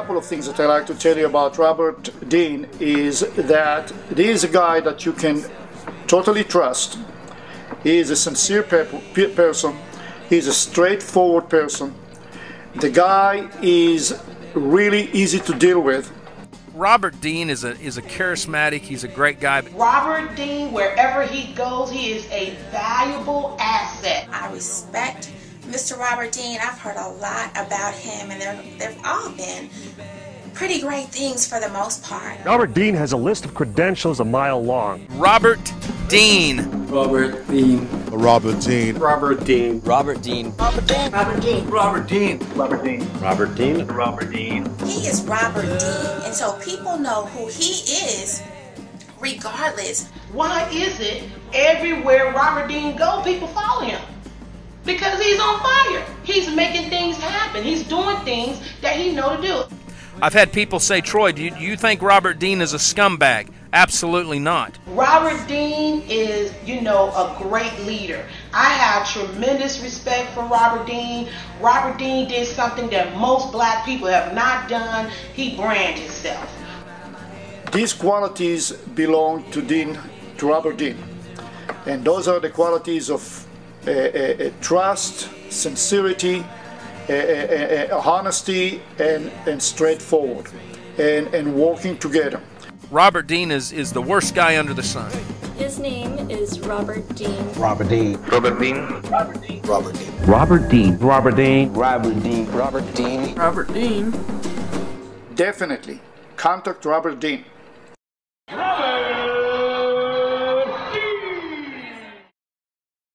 couple of things that I like to tell you about Robert Dean is that he is a guy that you can totally trust. He is a sincere person. He's a straightforward person. The guy is really easy to deal with. Robert Dean is a charismatic. He's a great guy. Robert Dean, wherever he goes, he is a valuable asset. I respect Mr. Robert Dean. I've heard a lot about him, and they've all been pretty great things for the most part. Robert Dean has a list of credentials a mile long. Robert Dean. Robert Dean. Robert Dean. Robert Dean. Robert Dean. Robert Dean. Robert Dean. Robert Dean. Robert Dean. Robert Dean. Robert Dean. He is Robert Dean, and so people know who he is regardless. Why is it everywhere Robert Dean goes, people follow him? Because he's on fire. He's making things happen. He's doing things that he knows to do. I've had people say, Troy, do you think Robert Dean is a scumbag? Absolutely not. Robert Dean is, a great leader. I have tremendous respect for Robert Dean. Robert Dean did something that most black people have not done. He branded himself. These qualities belong to Robert Dean. And those are the qualities of trust, sincerity, honesty, and straightforward, and working together. Robert Dean is the worst guy under the sun. His name is Robert Dean. Robert Dean. Robert Dean. Robert Dean. Robert Dean. Robert Dean. Robert Dean. Robert Dean. Robert Dean. Robert Dean. Definitely contact Robert Dean.